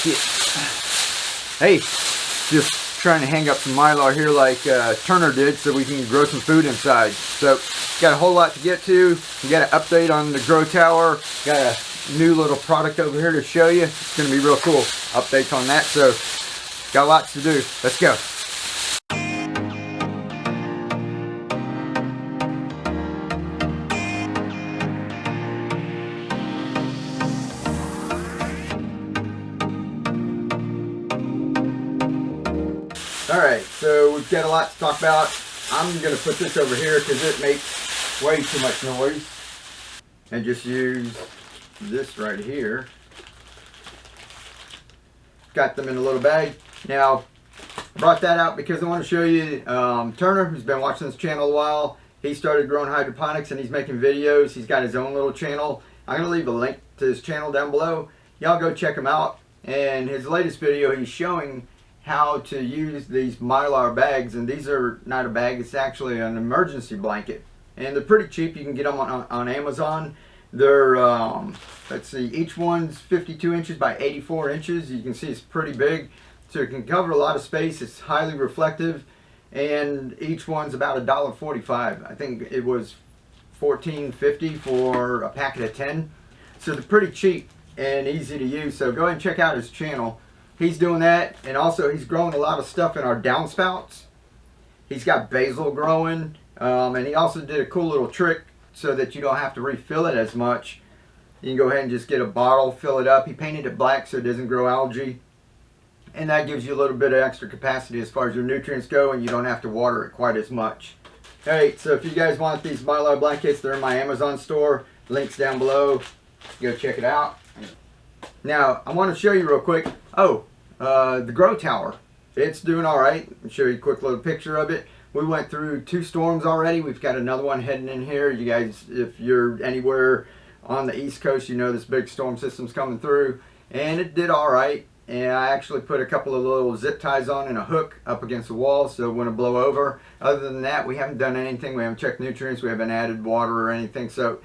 shit. Hey, just trying to hang up some Mylar here like Turner did so we can grow some food inside. So, got a whole lot to get to. We got an update on the grow tower. Got a new little product over here to show you. It's going to be real cool. Updates on that. So, got lots to do. Let's go. Alright, so we've got a lot to talk about. I'm going to put this over here because it makes way too much noise. And just use this right here. Got them in a little bag. Now, I brought that out because I want to show you Turner, who's been watching this channel a while. He started growing hydroponics and he's making videos. He's got his own little channel. I'm going to leave a link to his channel down below. Y'all go check him out. And his latest video, he's showing how to use these Mylar bags, and these are not a bag, it's actually an emergency blanket, and they're pretty cheap. You can get them on Amazon. They're let's see, each one's 52 inches by 84 inches. You can see it's pretty big, so it can cover a lot of space. It's highly reflective, and each one's about $1.45. I think it was $14.50 for a packet of 10, so they're pretty cheap and easy to use. So go ahead and check out his channel. He's doing that, and also he's growing a lot of stuff in our downspouts. He's got basil growing, and he also did a cool little trick so that you don't have to refill it as much. You can go ahead and just get a bottle, fill it up. He painted it black so it doesn't grow algae, and that gives you a little bit of extra capacity as far as your nutrients go, and you don't have to water it quite as much. Alright, so if you guys want these Mylar blankets, they're in my Amazon store. Links down below. Go check it out. Now, I want to show you real quick. The grow tower. It's doing alright. I'll show you a quick little picture of it. We went through 2 storms already. We've got another one heading in here. You guys, if you're anywhere on the East Coast, you know this big storm system's coming through. And it did alright. And I actually put a couple of little zip ties on and a hook up against the wall so it wouldn't blow over. Other than that, we haven't done anything. We haven't checked nutrients. We haven't added water or anything. So,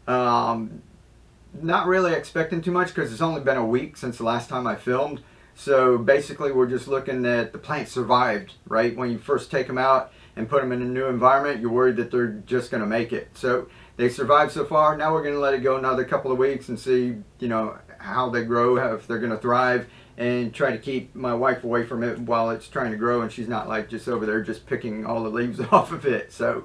not really expecting too much because it's only been a week since the last time I filmed. So basically we're just looking at the plants survived, right? When you first take them out and put them in a new environment, you're worried that they're just going to make it. So they survived so far. Now we're going to let it go another couple of weeks and see, you know, how they grow, if they're going to thrive, and try to keep my wife away from it while it's trying to grow, and she's not like just over there just picking all the leaves off of it. So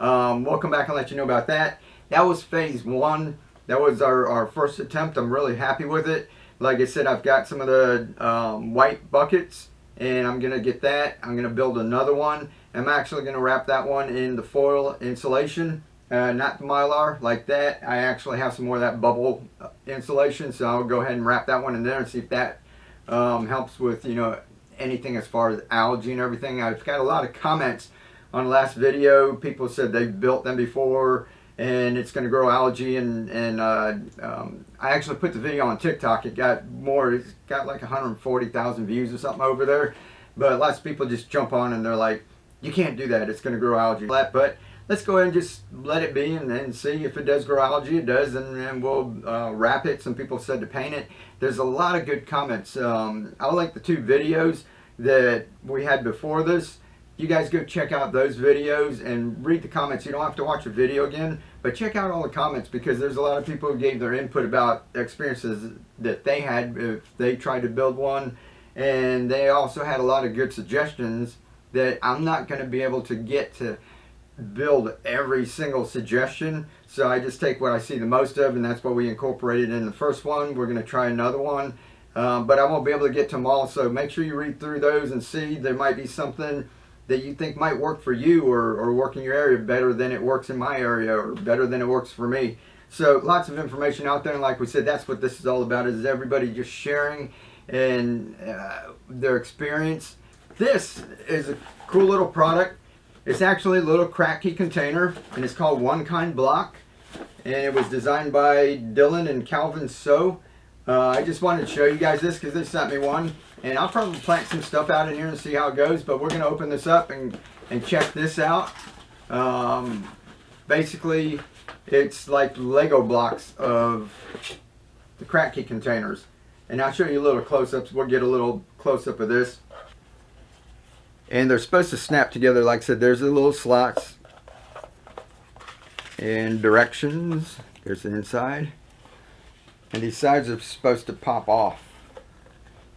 we'll come back and let you know about that. That was phase 1. That was our first attempt. I'm really happy with it. Like I said, I've got some of the white buckets, and I'm going to get that. I'm going to build another one. I'm actually going to wrap that one in the foil insulation, not the Mylar like that. I actually have some more of that bubble insulation, so I'll go ahead and wrap that one in there and see if that helps with, you know, anything as far as algae and everything. I've got a lot of comments on the last video. People said they've built them before and it's going to grow algae, and I actually put the video on TikTok. It got more, it's got like 140,000 views or something over there, but lots of people just jump on and they're like, you can't do that, it's going to grow algae. But let's go ahead and just let it be and then see if it does grow algae. It does, and we'll wrap it. Some people said to paint it. There's a lot of good comments. I'll link the 2 videos that we had before this. You guys go check out those videos and read the comments. You don't have to watch a video again, but check out all the comments because there's a lot of people who gave their input about experiences that they had if they tried to build one, and they also had a lot of good suggestions that I'm not going to be able to get to build every single suggestion. So I just take what I see the most of, and that's what we incorporated in the first one. We're going to try another one, but I won't be able to get to them all. So make sure you read through those and see. There might be something that you think might work for you or work in your area better than it works in my area or better than it works for me. So lots of information out there, and like we said, that's what this is all about, is everybody just sharing and their experience. This is a cool little product. It's actually a little Kratky container, and it's called One Kind Block, and it was designed by Dylan and Calvin So. I just wanted to show you guys this because they sent me one, and I'll probably plant some stuff out in here and see how it goes, but we're going to open this up and check this out. Basically, it's like Lego blocks of the Kratky containers, And I'll show you a little close-ups. We'll get a little close-up of this. And they're supposed to snap together. Like I said, there's the little slots and directions. There's the inside. And these sides are supposed to pop off.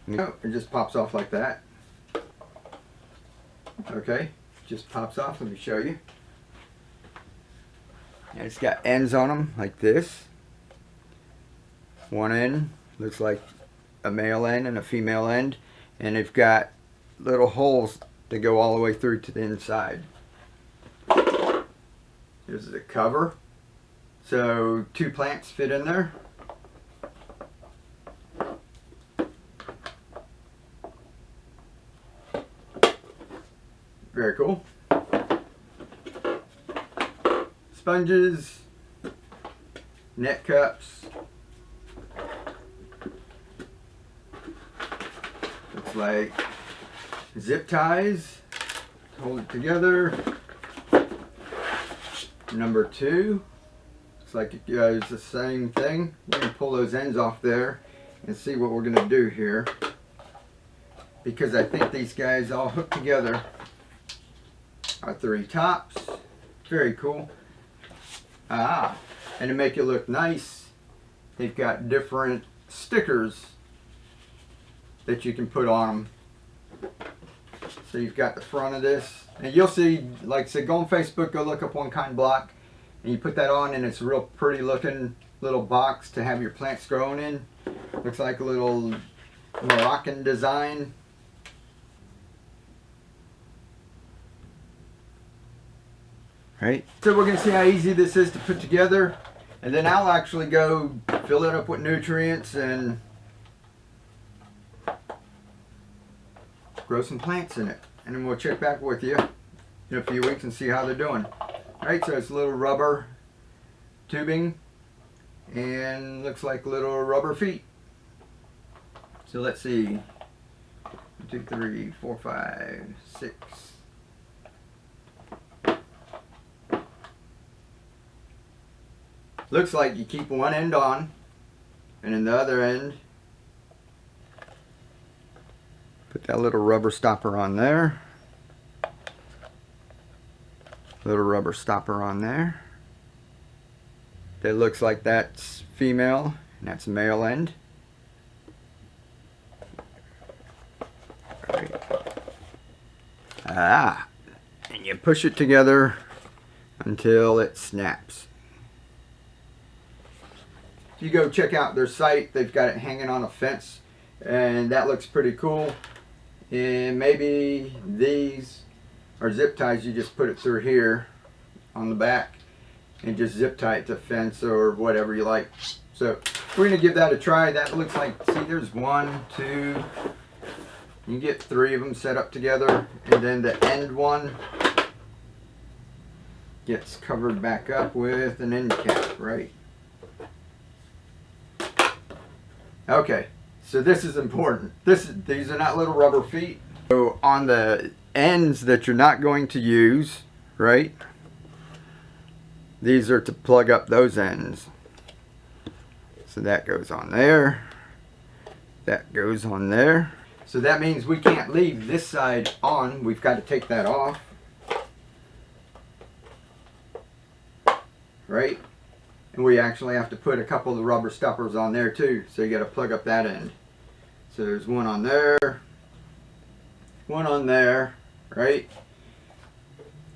It just pops off like that. Okay, just pops off. Let me show you. And it's got ends on them like this. One end looks like a male end and a female end. And they've got little holes that go all the way through to the inside. Here's the cover. So 2 plants fit in there. Very cool. Sponges, net cups. Looks like zip ties. Hold it together. Number 2. Looks like it goes the same thing. We're going to pull those ends off there and see what we're going to do here. Because I think these guys all hook together. Our 3 tops. Very cool. And to make it look nice, they've got different stickers that you can put on them. So you've got the front of this. And you'll see, like I said, go on Facebook, go look up One Kind Block. And you put that on and it's a real pretty looking little box to have your plants growing in. Looks like a little Moroccan design. Right. So we're going to see how easy this is to put together, and then I'll actually go fill it up with nutrients and grow some plants in it, and then we'll check back with you in a few weeks and see how they're doing. Alright, so it's a little rubber tubing and looks like little rubber feet. So let's see, 1, 2, 3, 4, 5, 6. Looks like you keep one end on, and then the other end, put that little rubber stopper on there. Little rubber stopper on there. That looks like that's female, and that's male end. Right. And you push it together until it snaps. If you go check out their site, they've got it hanging on a fence, and that looks pretty cool. And maybe these are zip ties. You just put it through here on the back and just zip tie it to fence or whatever you like. So we're going to give that a try. That looks like, see, there's 1, 2, you get 3 of them set up together, and then the end one gets covered back up with an end cap, right? Okay, so this is important. These are not little rubber feet. So on the ends that you're not going to use, right? These are to plug up those ends. So that goes on there. That goes on there. So that means we can't leave this side on. We've got to take that off. Right? And we actually have to put a couple of the rubber stoppers on there too. So you got to plug up that end. So there's one on there. One on there. Right?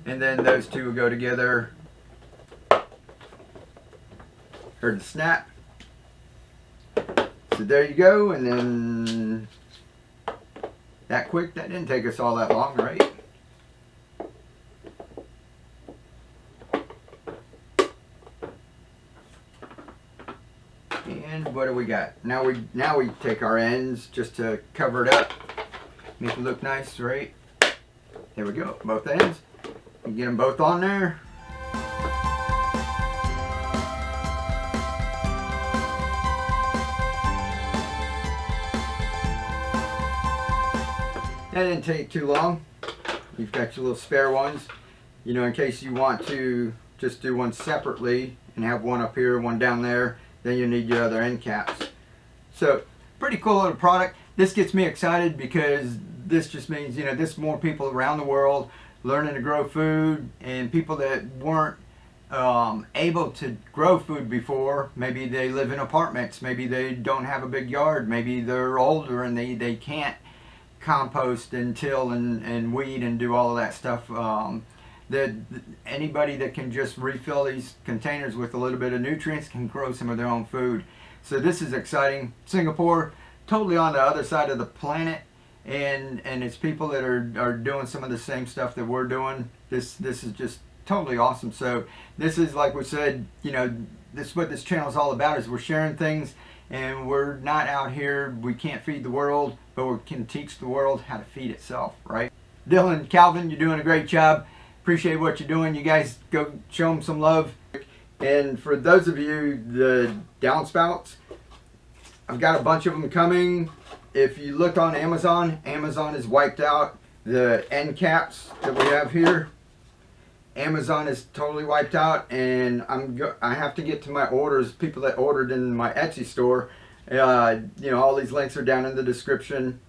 And then those two will go together. Heard the snap. So there you go. And then that quick. That didn't take us all that long, right? And what do we got? Now we take our ends just to cover it up, make it look nice, right? There we go, both ends. You get them both on there. That didn't take too long. You've got your little spare ones, you know, in case you want to just do one separately and have one up here, one down there. Then you need your other end caps. So pretty cool little product. This gets me excited because this just means, you know, this more people around the world learning to grow food, and people that weren't able to grow food before. Maybe they live in apartments, maybe they don't have a big yard, maybe they're older and they can't compost and till and weed and do all of that stuff. That anybody that can just refill these containers with a little bit of nutrients can grow some of their own food. So this is exciting. Singapore, totally on the other side of the planet, and it's people that are doing some of the same stuff that we're doing. This is just totally awesome. So this is, like we said, you know, this is what this channel is all about, is we're sharing things, and we're not out here, we can't feed the world, but we can teach the world how to feed itself, right? Dylan, Calvin, you're doing a great job. Appreciate what you're doing. You guys go show them some love. And for those of you, the downspouts, I've got a bunch of them coming. If you look on Amazon, Amazon has wiped out the end caps that we have here. Amazon is totally wiped out, and I have to get to my orders, people that ordered in my Etsy store. You know, all these links are down in the description.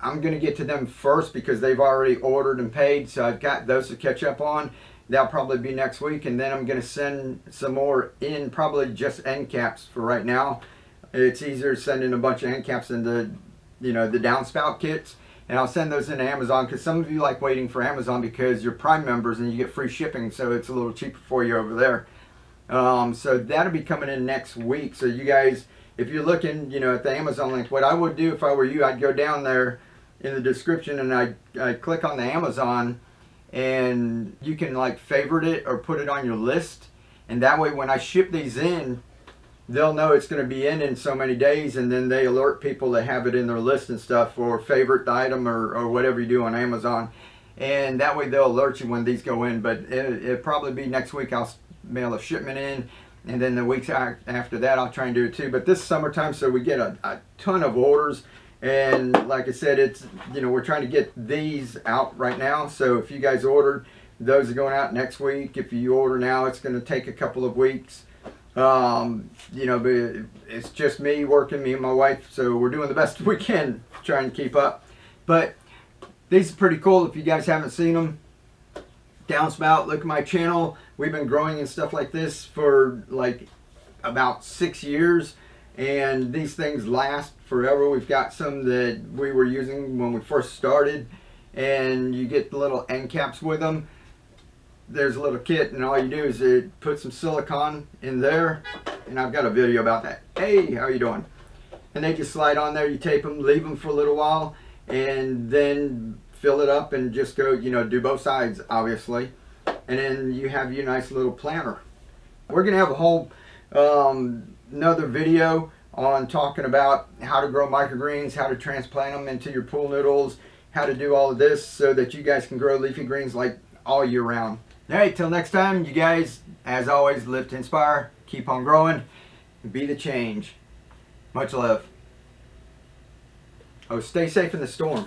I'm going to get to them first because they've already ordered and paid, so I've got those to catch up on. That'll probably be next week, and then I'm going to send some more in, probably just end caps for right now. It's easier sending a bunch of end caps than the, you know, the downspout kits, and I'll send those into Amazon because some of you like waiting for Amazon because you're Prime members and you get free shipping, so it's a little cheaper for you over there. So that'll be coming in next week. So you guys, if you're looking, you know, at the Amazon link, what I would do if I were you, I'd go down there in the description and I click on the Amazon, and you can like favorite it or put it on your list, and that way when I ship these in, they'll know it's going to be in so many days, and then they alert people that have it in their list and stuff, or favorite the item or whatever you do on Amazon, and that way they'll alert you when these go in. But it'll probably be next week I'll mail a shipment in, and then the weeks after that I'll try and do it too. But this is summertime, so we get a ton of orders. And like I said, it's, you know, we're trying to get these out right now. So if you guys ordered, those are going out next week. If you order now, it's going to take a couple of weeks. You know, but it's just me working, me and my wife. So we're doing the best we can trying to keep up. But these are pretty cool if you guys haven't seen them. Downspout, look at my channel. We've been growing and stuff like this for like about 6 years. And these things last forever. We've got some that we were using when we first started, and you get the little end caps with them. There's a little kit, and all you do is put some silicone in there, and I've got a video about that. Hey, how you doing? And they just slide on there. You tape them, leave them for a little while, and then fill it up and just go, you know, do both sides obviously, and then you have your nice little planter. We're gonna have a whole another video on talking about how to grow microgreens, how to transplant them into your pool noodles, how to do all of this so that you guys can grow leafy greens like all year round. All right, till next time, you guys, as always, live to inspire, keep on growing, and be the change. Much love. Oh, stay safe in the storm.